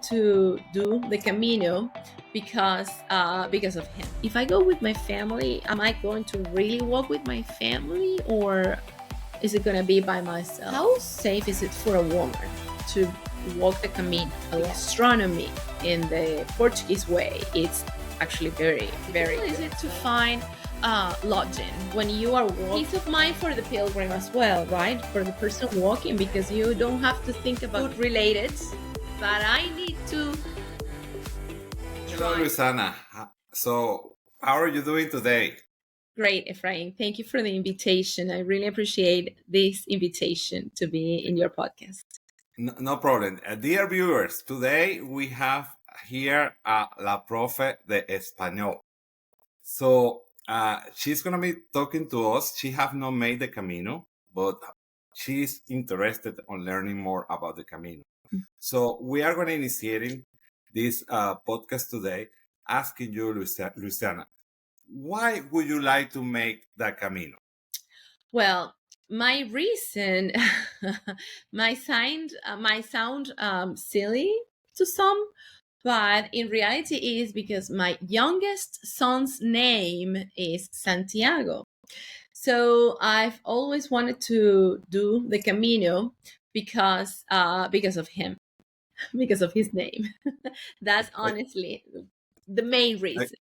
to do the Camino because of him. If I go with my family, am I going to really walk with my family, or is it going to be by myself? How safe is it for a woman to walk the Camino? Gastronomy in the Portuguese way, it's actually very, very good. Is it to find lodging when you are walking? Peace of mind for the pilgrim as well, right? For the person walking, because you don't have to think about food related. But I need to. Hello, Luisana. So, how are you doing today? Great, Efrain. Thank you for the invitation. I really appreciate this invitation to be in your podcast. No problem. Dear viewers, today we have here La Profe de Español. So, she's going to be talking to us. She have not made the Camino, but she's interested on learning more about the Camino. So, we are going to initiate this podcast today asking you, Luciana, why would you like to make the Camino? Well, my reason might sound silly to some, but in reality is because my youngest son's name is Santiago. So I've always wanted to do the Camino because of him, because of his name. That's honestly the main reason.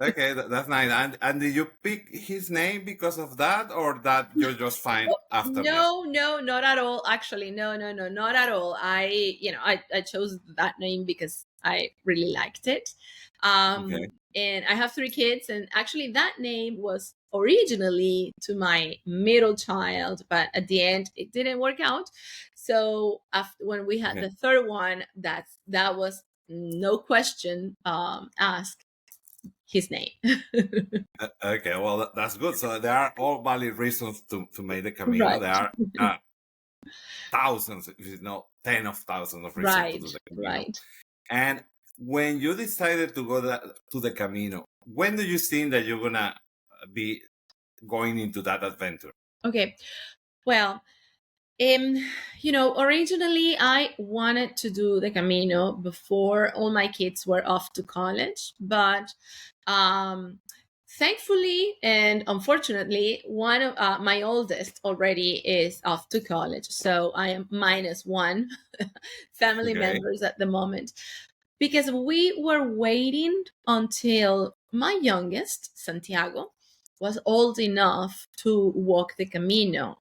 Okay, that's nice. And did you pick his name because of that, or that you just find after that? No, not at all. Actually, no, not at all. I chose that name because I really liked it. Okay. And I have 3 kids, and actually that name was originally to my middle child, but at the end it didn't work out. So after, when we had the third one, that was no question asked his name. Okay, well, that's good. So there are all valid reasons to make the Camino. Right. There are thousands, if you know, 10 of thousands of reasons to do the Camino. Right. And when you decided to go to the Camino, when do you think that you're going to be going into that adventure? Okay. Well, originally I wanted to do the Camino before all my kids were off to college, but thankfully and unfortunately, one of my oldest already is off to college, so I am minus one family members at the moment, because we were waiting until my youngest, Santiago, was old enough to walk the Camino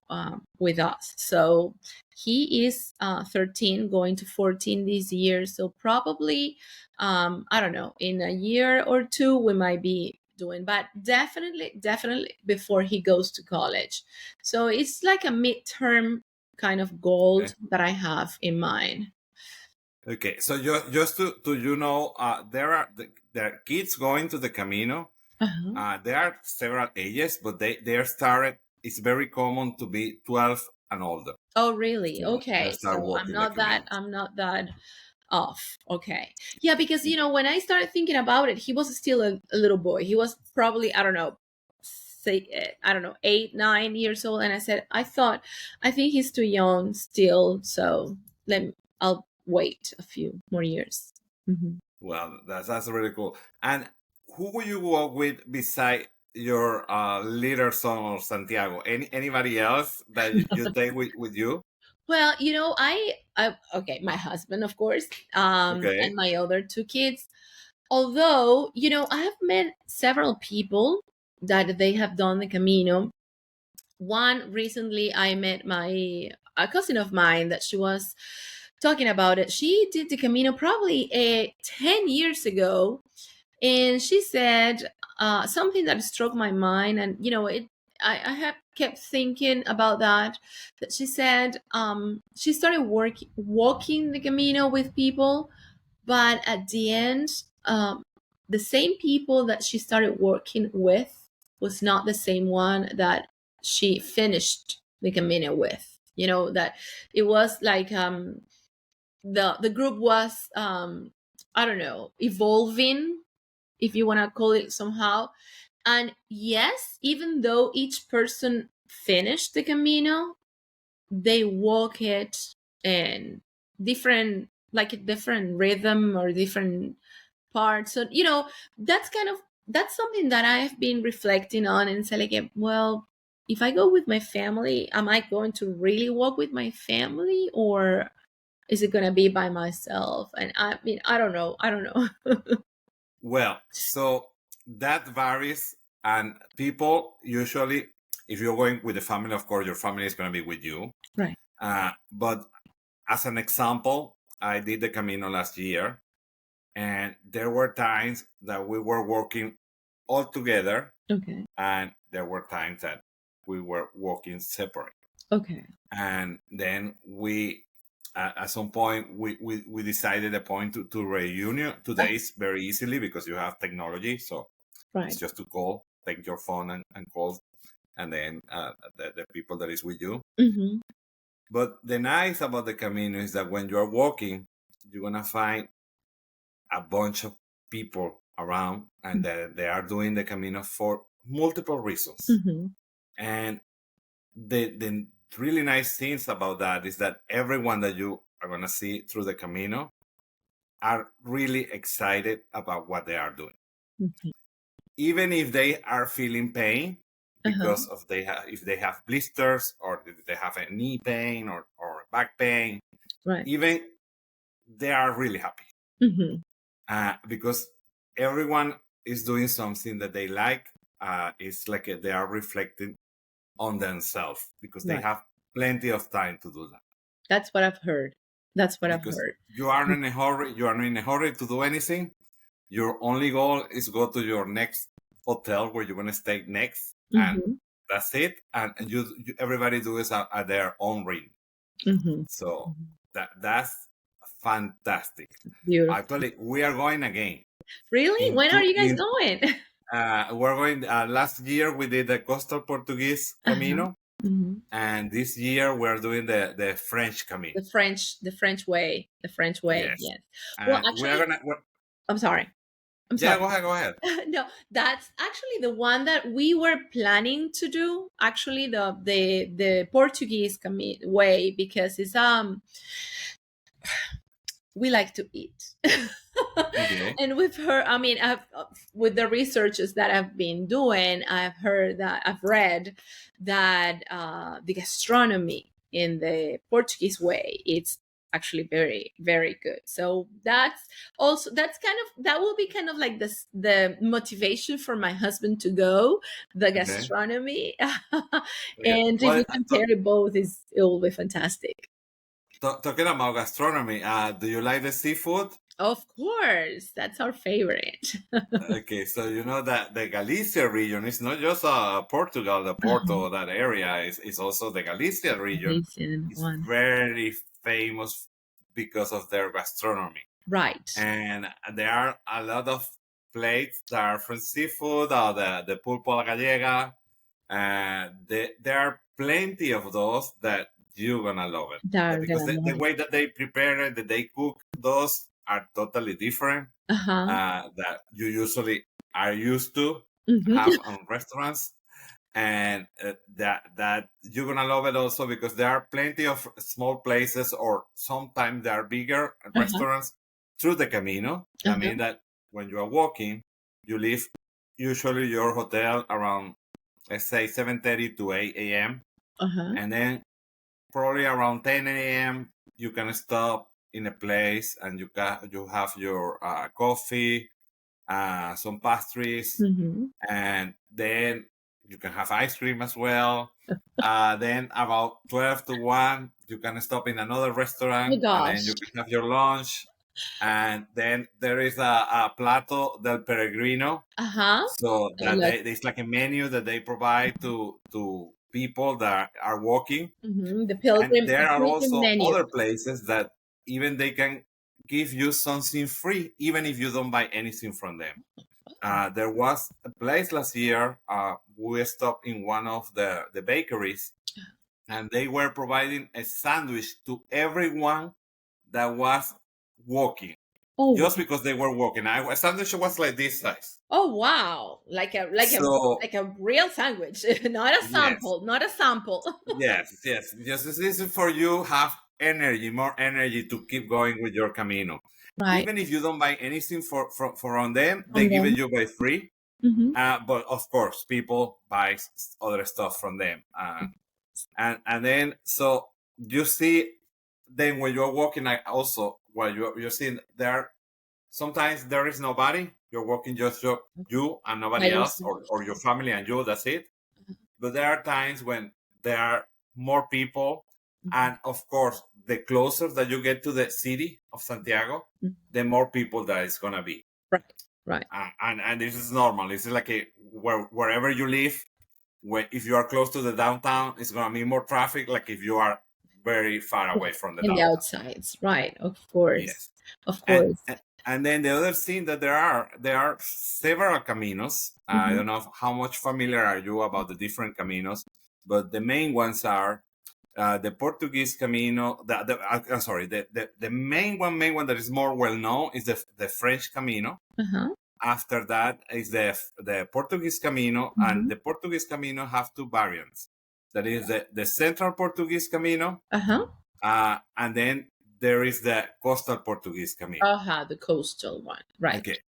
with us. So he is 13, going to 14 this year. So probably, I don't know, in a year or 2, we might be doing, but definitely before he goes to college. So it's like a midterm kind of goal that I have in mind. Okay, so just to there are kids going to the Camino. There are several ages, but they are started. It's very common to be 12 and older. Oh, really? Okay, so I'm not that off. Okay, yeah, because when I started thinking about it, he was still a little boy. He was probably, I don't know, say, I don't know, 8, 9 years old, and I think he's too young still. So I'll wait a few more years. Mm-hmm. Well, that's really cool. And who will you walk with beside your little son or Santiago? Anybody else that you take with you? Well, I okay, my husband, of course, and my other 2 kids. Although, I have met several people that they have done the Camino. One recently, I met a cousin of mine that she was talking about it. She did the Camino probably 10 years ago, and she said something that struck my mind, and I have kept thinking about that she said she started walking the Camino with people, but at the end, the same people that she started working with was not the same one that she finished the Camino with. That it was like the group was I don't know, evolving, if you want to call it somehow. And yes, even though each person finished the Camino, they walk it in different like a different rhythm or different parts. So, you know, that's something that I've been reflecting on and say like, well, if I go with my family, am I going to really walk with my family, or is it going to be by myself? And I mean, I don't know. I don't know. Well, so that varies, and people usually, if you're going with the family, of course, your family is going to be with you. Right. But as an example, I did the Camino last year, and there were times that we were working all together, Okay. and there were times that we were working separate. Okay. And then we, at some point, we decided a point to reunion. Today is very easily because you have technology, so it's Right. just to call, take your phone and call, and then the people that is with you. Mm-hmm. But the nice about the Camino is that when you're walking, you're gonna find a bunch of people around, and that they are doing the Camino for multiple reasons. Mm-hmm. And the really nice things about that is that everyone that you are gonna see through the Camino are really excited about what they are doing, Mm-hmm. even if they are feeling pain Uh-huh. because of if they have blisters, or if they have a knee pain or back pain. Right. Even they are really happy, Mm-hmm. because everyone is doing something that they like. It's like they are reflecting on themselves because they Right. have plenty of time to do that. That's what I've heard. That's what I've Because heard. you aren't in a hurry. You aren't in a hurry to do anything. Your only goal is go to your next hotel where you're gonna stay next, and Mm-hmm. that's it. And you everybody do it at their own rhythm. Mm-hmm. So that's fantastic. Beautiful. Actually, we are going again. Really? In When are two, you guys in going? we're going. Last year we did the Coastal Portuguese Uh-huh. Camino, Mm-hmm. and this year we're doing the French Camino. The French way. The French way. Yes, Yes. Well, and we are actually, gonna. I'm sorry. I'm Yeah, sorry. go ahead. Go ahead. No, that's actually the one that we were planning to do. Actually, the Portuguese way, because it's we like to eat. Okay. And with her, I mean, with the researches that I've been doing, I've read that the gastronomy in the Portuguese way, it's actually very, very good. So that will be kind of like the motivation for my husband to go, the Okay. gastronomy. Okay. And if Well, we compare both, it will be fantastic. talking about gastronomy, do you like the seafood? Of course, that's our favorite. Okay, so you know that the Galicia region is not just Portugal, the Uh-huh. Porto, that area is also the Galicia region. Amazing It's one. very famous because of their gastronomy. Right. And there are a lot of plates that are from seafood, the pulpo a la gallega. There are plenty of those that you're gonna love it. They're Because gonna the love it. way that they prepare it, that they cook, those are totally different Uh-huh. that you usually are used to Hmm. have on restaurants. And that you're gonna love it also because there are plenty of small places, or sometimes there are bigger Uh-huh. restaurants through the Camino. That Uh-huh. means that when you are walking, you leave usually your hotel around, let's say, 7:30 to 8 a.m. Uh-huh. And then probably around 10 a.m. you can stop in a place, and you have your coffee, some pastries, Hmm. and then you can have ice cream as well. Then about 12 to 1, you can stop in another Oh my restaurant, and then gosh. you can have your lunch. And then there is a plato del peregrino. Uh-huh. So I that love it's like a menu that they provide to people that are walking. the And pilgrim there the are pilgrim also menu. other places that even they can give you something free, even if you don't buy anything from them. There was a place last year. We stopped in one of the bakeries, and they were providing a sandwich to everyone that was walking, Oh, just because they were walking. A sandwich was like this size. oh wow. So Like a real sandwich. Not a yes, sample. Not a sample. yes, yes. Just this is for you. Have more energy to keep going with your Camino. Right. Even if you don't buy anything from them, they And give it then, you by free. mhm, But of course, people buy other stuff from them. And then, so you see, then when you're walking, I also, while you're seeing there, sometimes there is nobody. You're walking just you and by nobody else, yourself. or your family and you, that's it. But there are times when there are more people. Mhm. And of course, the closer that you get to the city of Santiago, Mhm. the more people that it's going to be. Right. Right. And this is normal. This is like wherever you live, if you are close to the downtown, it's going to be more traffic. Like if you are very far away Right. from the In the downtown. outsides. Right. Of course. Yes. Of and course. and and then the other thing that there are several caminos. I Mhm. don't know how much familiar are you about the different caminos, but the main ones are the Portuguese Camino. I'm sorry, the main one that is more well known is the French Camino. Uh-huh. After that is the Portuguese Camino, and Mhm. the Portuguese Camino have two variants. That is the Central Portuguese Camino, Uh-huh. and then there is the Coastal Portuguese Camino. Uh-huh. The coastal one. Right. Okay,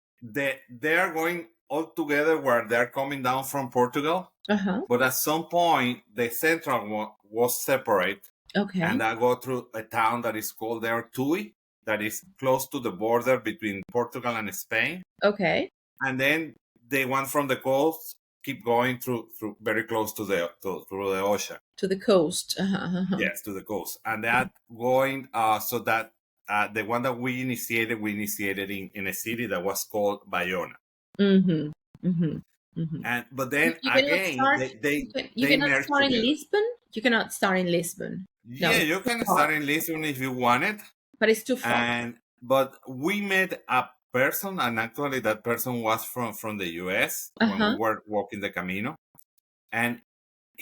they are going all together where they're coming down from Portugal, Uh-huh. but at some point the central one was separate, Okay. and I go through a town that is called there Tui, that is close to the border between Portugal and Spain. Okay. And then the one from the coast keep going through very close to through the ocean. To the coast. Uh-huh. Uh-huh. Yes, to the coast, and that going so that the one that we initiated in a city that was called Bayona. Mm-hmm. Mm-hmm. Mm-hmm. And but then You cannot again start. they they You they cannot merge start in together. Lisbon. You cannot start in Lisbon. No, Yeah, it's you too can far. start in Lisbon if you want it. But it's too far. And but we met a person, and actually that person was from the US when we Uh-huh. were walking the Camino. And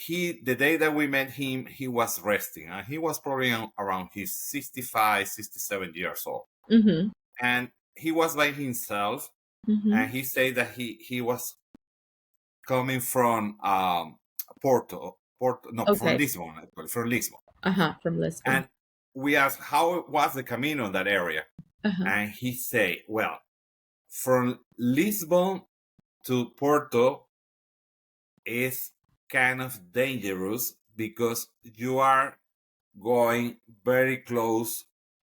the day that we met him, he was resting, and he was probably around his 65, 67 years old. Mm-hmm. And he was by himself, Mm-hmm. and he said that he was coming from Porto, no, from Okay. Lisbon, actually, from Lisbon. Uh-huh. From Lisbon. And we asked how was the Camino in that area, Uh-huh. and he said, well, from Lisbon to Porto is kind of dangerous because you are going very close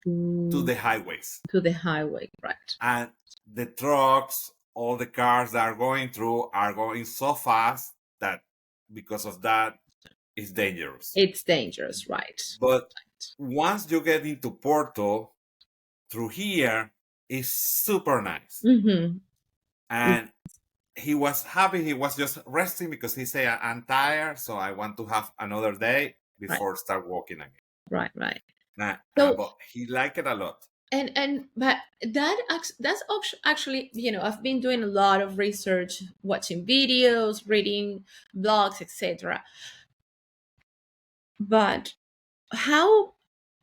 to Mm, the highways, to the highway. Right. and the trucks, all the cars that are going through are going so fast that because of that it's dangerous. It's dangerous. Right. But once you get into Porto, through here is super nice. Mm-hmm. And he was happy. He was just resting because he said, I'm tired, so I want to have another day Right. before start walking again. Right. Right. Uh, So but he liked it a lot. and but that's actually, I've been doing a lot of research, watching videos, reading blogs, etc. But how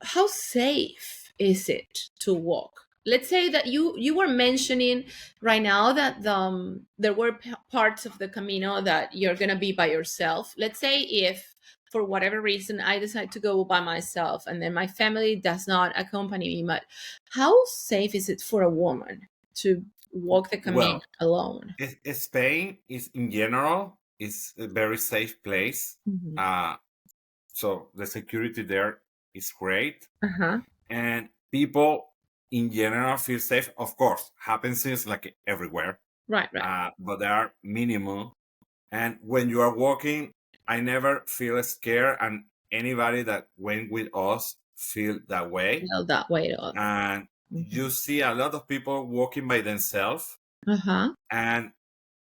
how safe is it to walk? Let's say that you were mentioning right now that there were parts of the Camino that you're going to be by yourself. Let's say if for whatever reason I decide to go by myself and then my family does not accompany me, but how safe is it for a woman to walk the Camino Well, alone? Spain is in general is a very safe place. Hmm. So the security there is great, Uh-huh. and people in general feel safe. Of course, happens things like everywhere, Right, right. but there are minimum. And when you are walking, I never feel scared, and anybody that went with us feel that way. Well, that way up. And Hmm. you see a lot of people walking by themselves, Uh-huh. and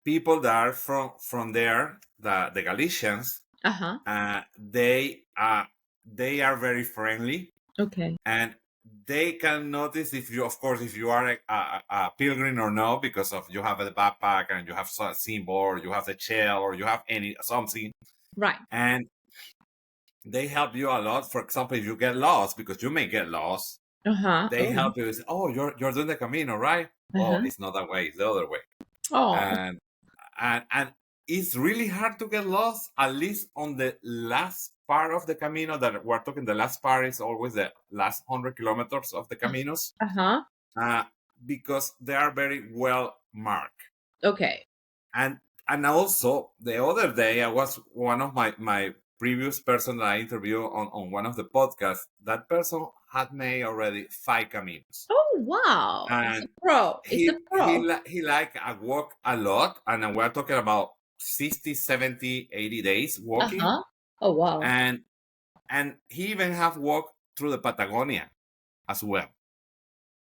people that are from there, the Galicians, Uh-huh. they are very friendly, Okay. and they can notice if you, of course, if you are a pilgrim or no, because of you have a backpack and you have a symbol, or you have the shell, or you have any something, Right. and they help you a lot. For example, if you get lost, because you may get lost, Uh-huh. they Oh. help you. Say, oh, you're doing the Camino, right? Oh, Uh-huh. it's not that way; it's the other way. Oh. And and it's really hard to get lost, at least on the last part of the Camino that we're talking. The last part is always the last 100 kilometers of the Caminos, uh, because they are very well marked. Okay. And also the other day, I was one of my previous person that I interviewed on one of the podcasts. That person had made already 5 Caminos. Oh wow! It's a And pro. It's a pro. he like I walk a lot, and we're talking about 60, 70, 80 days walking. Oh wow! And he even have walked through the Patagonia as well,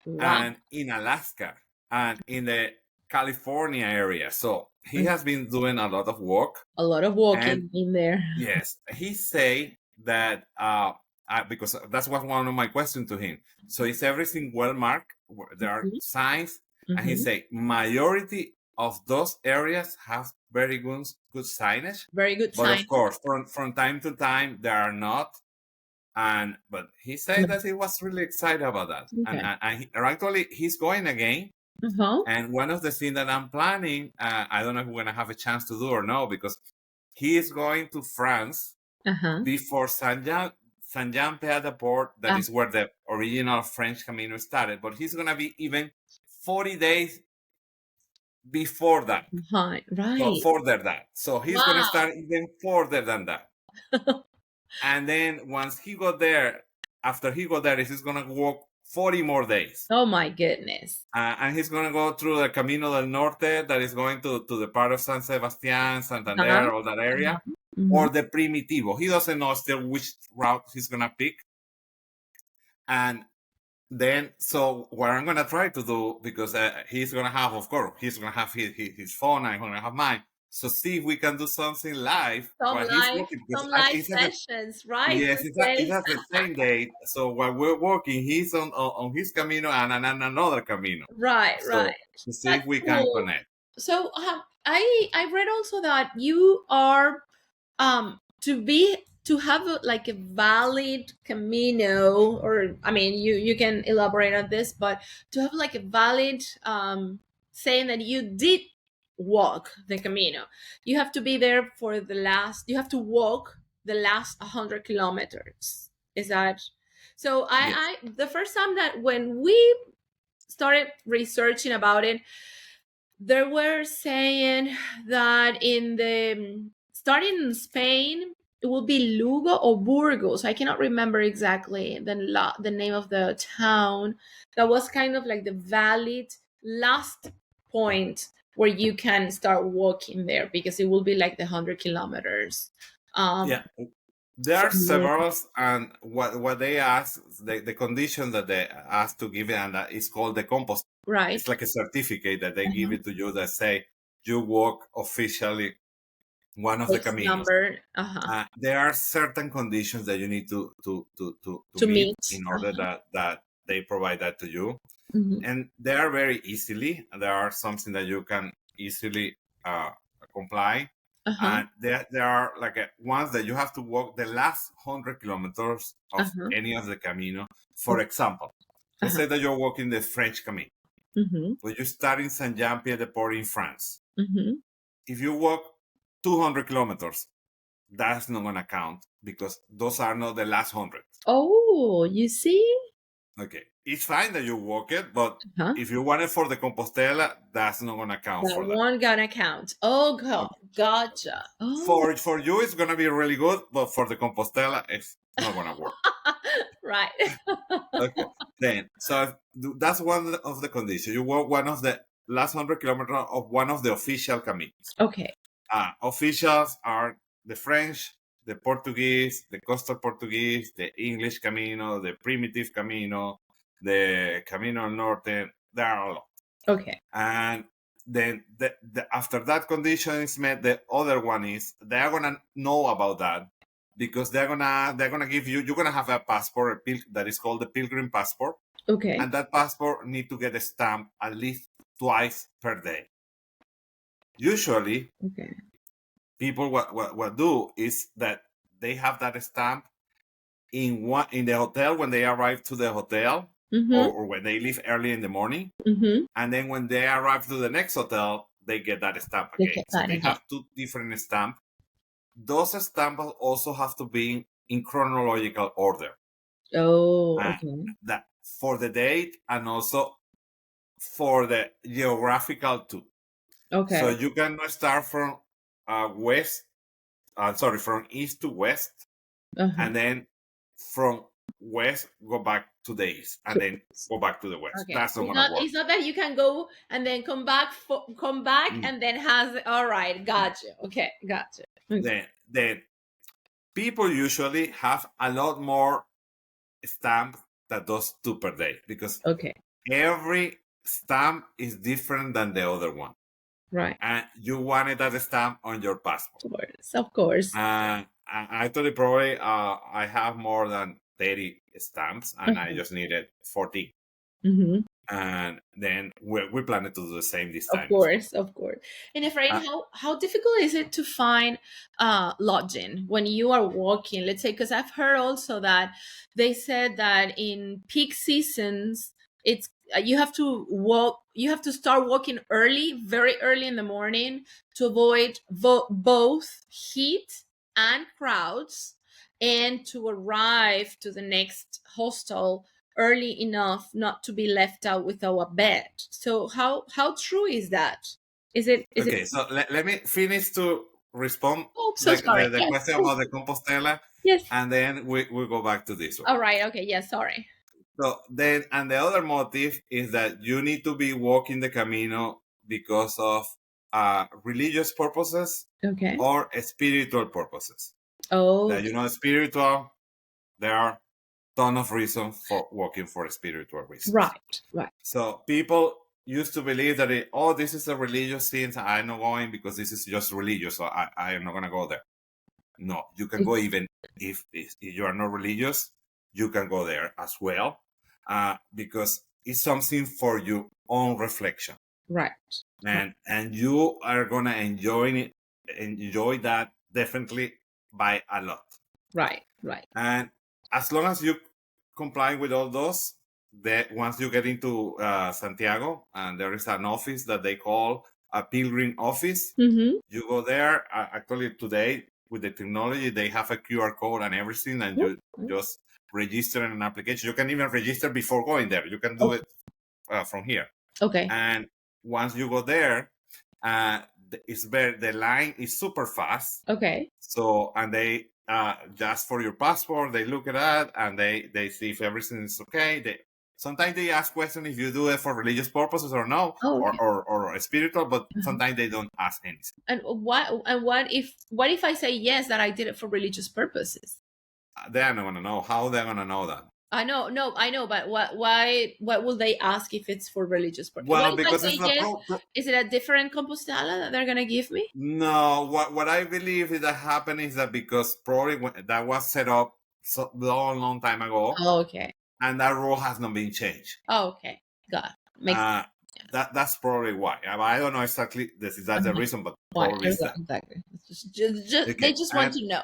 Wow! and in Alaska, and in the California area. So he has been doing a lot of work. A lot of And walking in there. yes, he say that because that was one of my questions to him. So is everything well marked? There are signs, and he say majority of those areas have very good signage. Very good But sign. of course, from time to time, there are not. But he said that he was really excited about that. Okay. And actually, he's going again. And one of the things that I'm planning, I don't know if we're going to have a chance to do or no, because he is going to France before Saint-Jean-Pied-de-Port. That is where the original French Camino started. But he's going to be even 40 days before that. Right. So further that. So he's going to start even further than that. And then once he got there, after he got there, he's going to walk 40 more days. Oh my goodness. And he's going to go through the Camino del Norte, that is going to the part of San Sebastián, Santander, all that area, or the Primitivo. He doesn't know still which route he's going to pick. And then, so what I'm going to try to do, because he's going to have, of course, he's going to have his phone, I'm going to have mine. So see if we can do something live while he's working. Some live sessions, right? Yes, it has the same date. So while we're working, he's on his Camino and another Camino. Right. To see if we can connect. So I read also that you are to have like a valid Camino, or I mean you can elaborate on this, but to have like a valid saying that you did walk the Camino, you have to be there for you have to walk the last 100 kilometers. Is that so? Yes. I the first time that when we started researching about it, they were saying that in the starting in Spain, it will be Lugo or Burgos. I cannot remember exactly the name of the town. That was kind of like the valid last point where you can start walking there, because it will be like the 100 kilometers. There are several, and what they ask, the condition that they ask to give it, and that is called the Compostela. Right. It's like a certificate that they give it to you that say you walk officially one of the Caminos. There are certain conditions that you need to meet in order that they provide that to you. And they are very easily. There are something that you can easily comply. And there are like ones that you have to walk the last 100 kilometers of any of the Camino. For example, let's say that you're walking the French Camino. But you start in Saint-Jean-Pied-de-Port in France. If you walk 200 kilometers, that's not going to count, because those are not the last 100. Oh, you see? Okay. It's fine that you walk it, but if you want it for the Compostela, that's not going to count for that. That one going to count. Oh, God. Okay. Gotcha. Oh. For you, it's going to be really good, but for the Compostela, it's not going to work. Right. Okay. Then, so that's one of the conditions. You walk one of the last 100 kilometers of one of the official Caminos. Okay. Officials are the French, the Portuguese, the Coastal Portuguese, the English Camino, the Primitive Camino, the Camino del Norte. There are a lot. Okay. And then after that condition is met, the other one is they're gonna know about that, because they're gonna give you, you're gonna have a passport that is called the Pilgrim Passport. Okay. And that passport need to get a stamp at least twice per day. Usually, people what do is that they have that stamp in the hotel when they arrive to the hotel, or when they leave early in the morning. And then when they arrive to the next hotel, they get that stamp They again. get So that they again. have two different stamps. Those stamps also have to be in chronological order. Oh, okay. That for the date and also for the geographical too. So Okay. you cannot start from from east to west, Uh-huh. and then from west go back to the east, and then go back to the west. Okay. That's not gonna work. It's not that you can go and then come back Mm. and then has all right, gotcha. Okay, gotcha. Okay. Then people usually have a lot more stamp than those two per day because Okay. every stamp is different than the other one, Right. and you wanted that stamp on your passport. Of course. Of course. Actually, probably I have more than 30 stamps, and I Uh-huh. just needed 14. Mm-hmm. And then we planning to do the same this Of time as well. course, of course. And Efrain, Uh, how difficult is it to find lodging when you are walking? Let's say, because I've heard also that they said that in peak seasons, it's you have to walk. You have to start walking early, very early in the morning, to avoid both heat and crowds, and to arrive to the next hostel early enough not to be left out without a bed. So how true is that? Is it okay, so let me finish to respond Oh, so sorry. the Yes. question about the Compostela, Yes. and then we go back to this one. All right. Okay. Yes. Sorry. So then, and the other motive is that you need to be walking the Camino because of religious purposes Okay. or spiritual purposes. Oh, That spiritual, there are ton of reasons for walking for spiritual reasons. right. Right. So people used to believe that this is a religious thing. So I'm not going because this is just religious. So I am not gonna go there. No, you can go even if you are not religious, you can go there as well, because it's something for your own reflection, Right. and you are gonna enjoy that definitely by a lot. Right. Right. And as long as you comply with all those, that once you get into Santiago, and there is an office that they call a pilgrim office, Mm-hmm. you go there. Actually, today with the technology, they have a QR code and everything, and you just register in an application. You can even register before going there. You can do it from here. Okay. And once you go there, the line is super fast. Okay. So, and they just for your passport, they look at that and they see if everything is okay. Sometimes they ask questions if you do it for religious purposes or no, Oh, okay. or spiritual, but Uh-huh. sometimes they don't ask anything. And what if I say yes that I did it for religious purposes? They're not gonna know. How they're gonna know that? I know, no, I know, but what will they ask if it's for religious purpose? What Well, if I because it's say a yes? Is it a different Compostela that they're gonna give me? no. What I believe is that happened is that because probably that was set up so long time ago, Oh, okay. and that rule has not been changed. Oh, okay. Got it. Makes Uh, sense. that's probably why. I don't know exactly that's the Uh-huh. reason, but Why? probably is that. Exactly. It's just they Okay, just want and to know.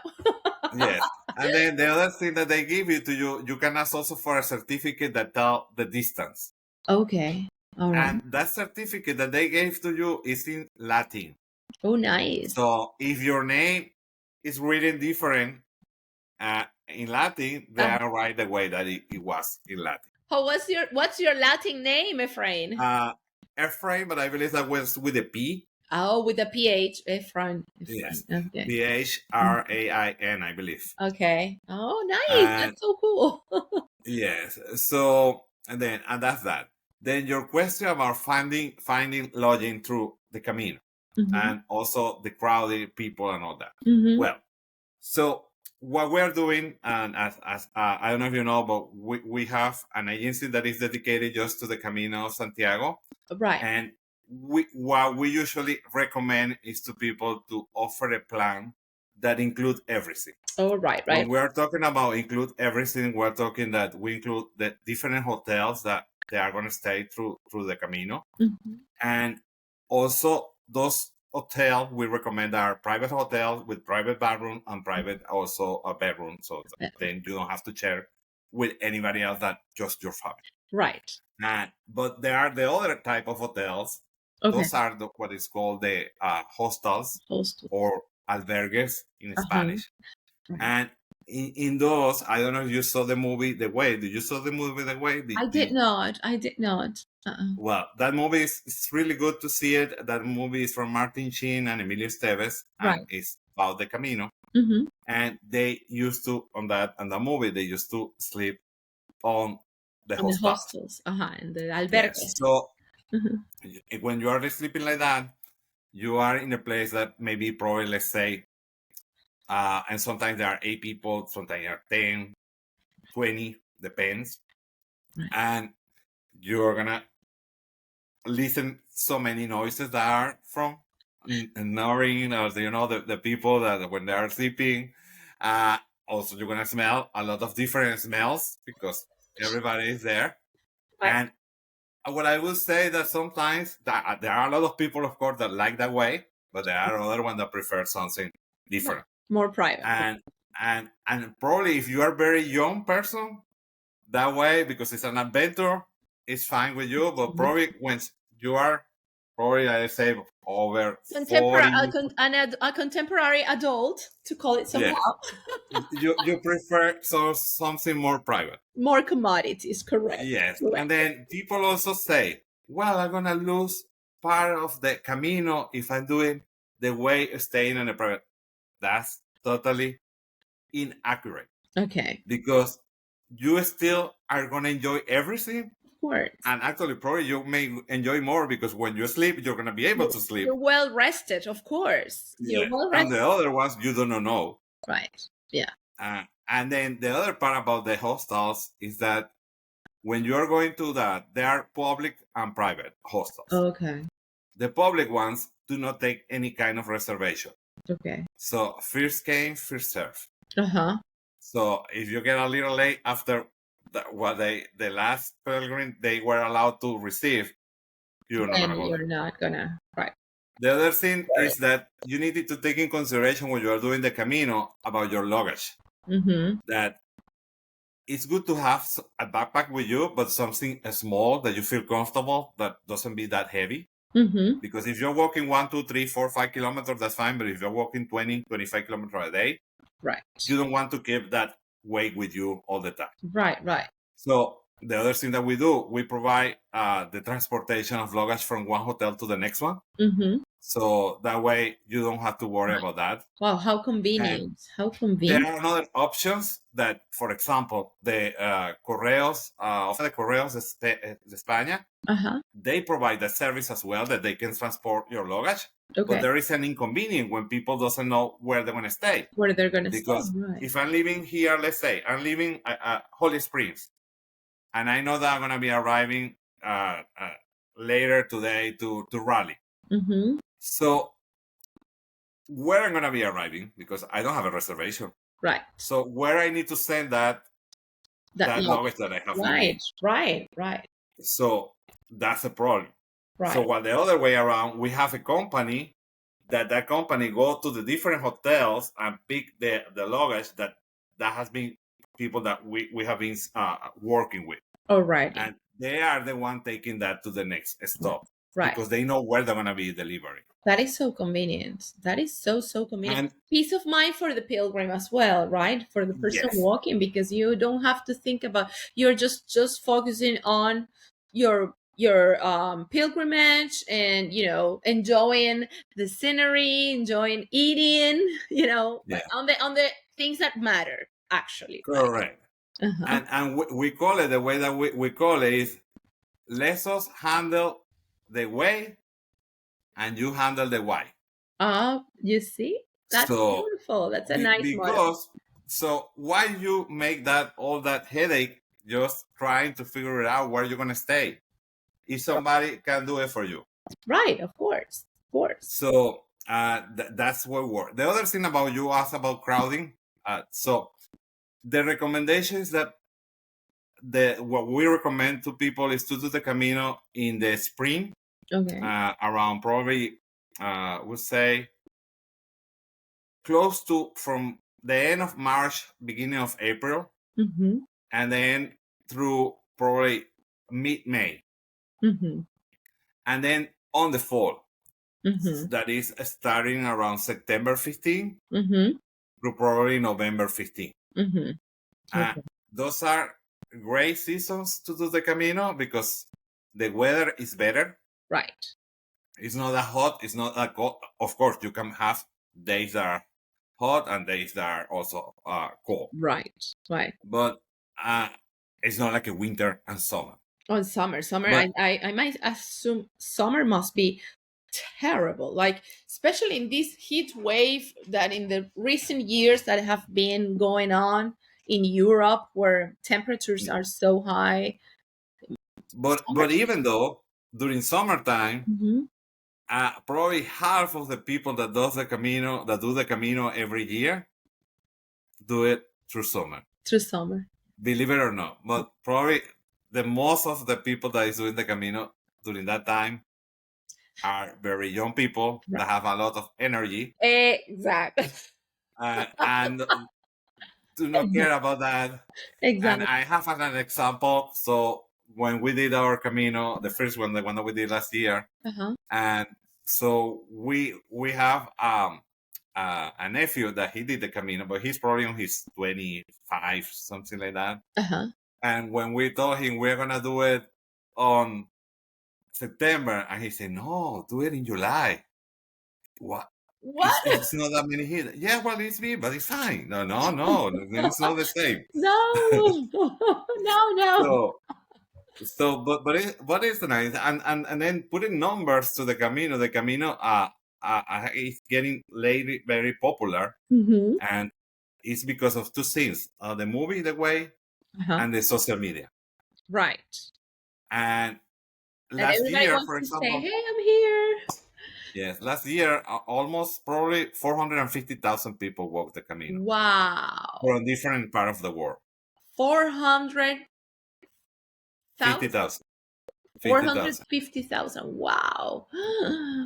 yes, and then the other thing that they give you can ask also for a certificate that tell the distance, Okay. All right. and that certificate that they gave to you is in Latin. Oh, nice. So if your name is written different in Latin, they Uh, are right the way that it was in Latin. what's your Latin name, Efrain? Uh, Efrain, but I believe that was with a P. Oh, with a PH, Efrain. Yes, Efrain. Okay. Phrain, I believe. Okay. Oh, nice. And That's so cool. yes, so and that's that. Then your question about finding lodging through the Camino, Hmm. and also the crowded people and all that. Hmm. Well, so what we're doing, and as I don't know if you know, but we have an agency that is dedicated just to the Camino of Santiago, Right. and what we usually recommend is to people to offer a plan that include everything. Oh, right. When Right. we're talking about include everything, we're talking that we include the different hotels that they are going to stay through the Camino, Hmm. and also those hotels we recommend are private hotels with private bathroom and private also a bedroom, so then you don't have to share with anybody else that just your family. Right. But there are the other type of hotels Okay. Those are what is called the hostels Hostels. or albergues in Uh-huh. Spanish. Right. And in those, I don't know if you saw the movie The Way. Did you saw the movie The Way? I did not. I did not. Well, that movie is it's really good to see it. That movie is from Martin Sheen and Emilio Estevez, and Right. it's about the Camino. Mm-hmm. And they used to on that movie they used to sleep on the On the hostels. hostels. Uh-huh. And the Yes. albergues. So Mm-hmm. when you are sleeping like that, you are in a place that maybe probably let's say, and sometimes there are 8 people, sometimes there are 10, 20, depends, Right. and you're gonna listen so many noises that are from snoring, or the people that when they are sleeping. Uh, Also, you're gonna smell a lot of different smells because everybody is there. Right. And what I will say that sometimes there are a lot of people, of course, that like that way, but there are other ones that prefer something Right. different. More private. And probably if you are a very young person, that way because it's an adventure, it's fine with you. But probably when you are probably I say over Contemporary, 40, a contemporary adult, to call it somehow. yes, you prefer something more private. More commodities, correct. Yes, and Correct. then people also say, "Well, I'm gonna lose part of the Camino if I'm doing the way staying in a private." That's totally inaccurate Okay. because you still are gonna enjoy everything. Of course. And actually, probably you may enjoy more because when you sleep, you're gonna be able to sleep. You're well rested, of course. You're Yeah. well And rested. the other ones you do not know. Right. Yeah. And then the other part about the hostels is that when you are going to that, there are public and private hostels. Okay. The public ones do not take any kind of reservation. Okay. So first came, first serve. Uh-huh. So if you get a little late after the last pilgrim they were allowed to receive, you're not Then gonna go there. you're not gonna. Right. The other thing is that you need to take in consideration when you are doing the Camino about your luggage. Mm-hmm. That it's good to have a backpack with you, but something small that you feel comfortable that doesn't be that heavy. Mm-hmm. Because if you're walking 1, 2, 3, 4, 5 kilometers, that's fine. But if you're walking 20, 25 kilometers a day, Right. you don't want to keep that weight with you all the time. Right. Right. So the other thing that we do, we provide the transportation of luggage from one hotel to the next one. Mm-hmm. So that way you don't have to worry about that. Wow, how And convenient. How there convenient. are other options that, for example, the Correos de España, Uh-huh. they provide that service as well, that they can transport your luggage. But Okay. there is an inconvenience when people doesn't know where they're going to stay. Where they're gonna stay. Because Right. if I'm living here, let's say I'm living at Holy Springs, and I know that I'm going to be arriving later today to Raleigh. Mm-hmm. So where I'm going to be arriving, because I don't have a reservation. Right. So where I need to send that luggage that I have with me. Right. So that's a problem. Right. So while the other way around, we have a company that company go to the different hotels and pick the luggage that has been people that we have been working with. Oh, right. And they are the one taking that to the next stop. Right. Because they know where they're going to be delivering. That is so convenient. That is so convenient. And peace of mind for the pilgrim as well, right? For the person yes, walking, because you don't have to think about, you're just focusing on your pilgrimage and enjoying the scenery, enjoying eating, yeah, on the things that matter actually, right? correct. Uh-huh. And we call it the way that we call it is let us handle the way and you handle the why. You see, that's So beautiful. That's a nice motto. so why you make that all that headache just trying to figure it out where you're gonna stay if somebody can do it for you? Right, of course. So that's what works. The other thing about you asked about crowding. So the recommendation is that what we recommend to people is to do the Camino in the spring. Okay. Around probably we'll say close to from the end of March, beginning of April, Mm-hmm. and then through probably mid-May. Mm-hmm. And then on the fall. Mm-hmm. That is starting around September 15 Mm-hmm. through probably November 15. Mm-hmm. Okay. Those are great seasons to do the Camino because the weather is better. Right. It's not that hot. It's not that cold. Of course, you can have days that are hot and days that are also cold. Right. Right. But it's not like a winter and summer. On summer, But I might assume summer must be terrible. Like especially in this heat wave that in the recent years that have been going on in Europe, where temperatures are so high. Summer. but even though during summertime, Mhm. probably half of the people that do the Camino every year do it through summer. Through summer. Believe it or not, but probably the most of the people that is doing the Camino during that time are very young people Right. that have a lot of energy Exactly. and do not care about that. And Exactly. I have an example. So when we did our Camino, the first one, the one that we did last year, Uh-huh. and so we have a nephew that he did the Camino, but he's probably on his 25, something like that. Uh-huh. And when we told him we're gonna do it on September, and he said, "No, do it in July." What? What? It's not that many heat. Yeah, well, it's me, but it's fine. No, it's not the same. No. No, no. So, but it's nice, and then putting numbers to the Camino. The Camino is getting lately very popular, Mm-hmm. and it's because of two things: the movie, The Way, Uh-huh. and the social media. Right. And And last everybody year, wants for to say, example, "Hey, I'm here." yes, last year almost probably 450,000 people walked the Camino Wow. from different part of the world. 400,000? 50,000. 50,000. 450,000. Wow.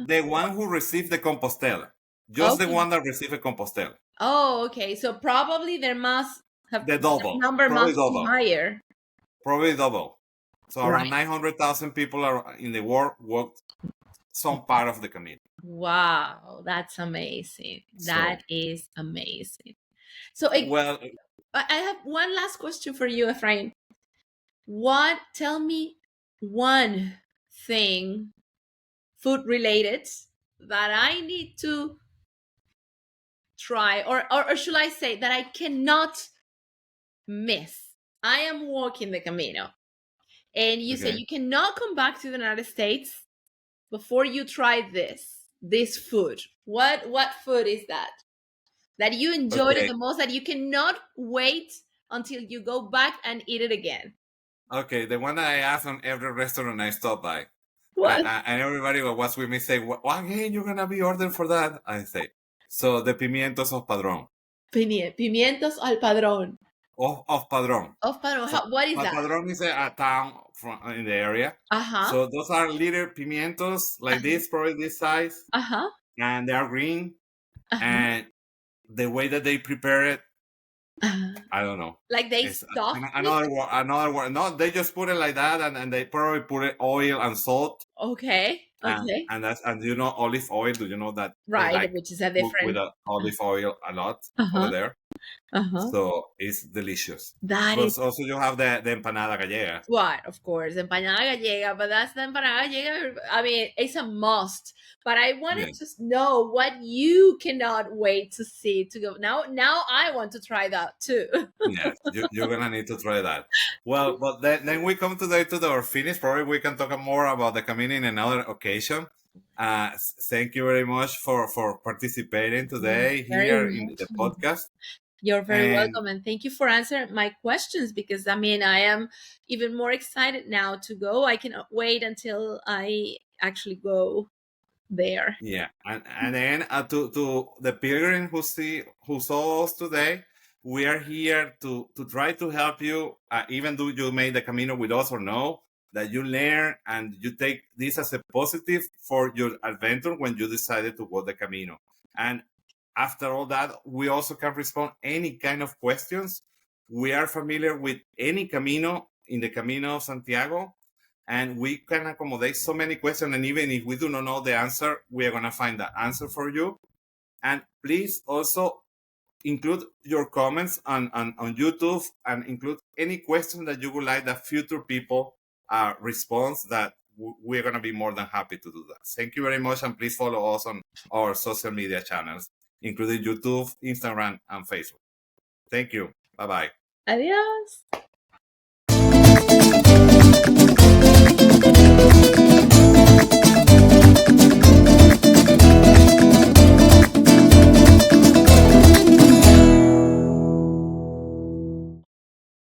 The one who received the Compostela, just the Okay. one that received a Compostela, Oh, okay. So probably there must have the the double, number probably must be double, higher. probably double. So around Right. 900,000 people are in the world walked some part of the Camino. Wow. That's amazing. So, That is amazing. So well, I have one last question for you, Efrain. Tell me one thing food related that I need to try, or should I say that I cannot miss. I am walking the Camino, and you say okay, you cannot come back to the United States before you try this food. What food is that you enjoyed it okay, the most, that you cannot wait until you go back and eat it again? okay. The one that I asked on every restaurant I stop by, What? and everybody who was with me say, "What again? You're gonna be ordering for that?" I say, "So the pimientos of Padrón, Pimientos al padrón. of Padrón." Of padrón. So What is that? Padrón is a town from in the area. Uh-huh. So those are little pimientos like this, probably this size, Uh-huh. and they are green. Uh-huh. And the way that they prepare it, Uh-huh. I don't know. Like they It's stuff it? another word. Another word. No, they just put it like that, and they probably put it oil and salt, Okay. Okay. and olive oil. Do you know that they Right, like which is a cook with different. olive oil a lot over Uh-huh. there? Uh-huh. So it's delicious. That But is also you have the empanada gallega. what, of course, empanada gallega, but that's the empanada gallega. I mean, it's a must. But I wanted Yes, to know what you cannot wait to see to go. Now I want to try that too. yes, you're gonna need to try that. Well, but then we come to our finish. Probably we can talk more about the Camino in another occasion. Thank you very much for participating You're today very here in the welcome. podcast. You're very And welcome, and thank you for answering my questions, because I mean, I am even more excited now to go. I cannot wait until I actually go there. yeah, and then to the pilgrim who saw us today, we are here to try to help you. Even though you made the Camino with us or no, that you learn and you take this as a positive for your adventure when you decided to go the Camino. And after all that, we also can respond any kind of questions. We are familiar with any Camino in the Camino of Santiago, and we can accommodate so many questions. And even if we do not know the answer, we are going to find the answer for you. And please also include your comments on YouTube, and include any question that you would like that future people respond, that we're going to be more than happy to do that. Thank you very much. And please follow us on our social media channels, including YouTube, Instagram, and Facebook. Thank you. Bye-bye. Adios.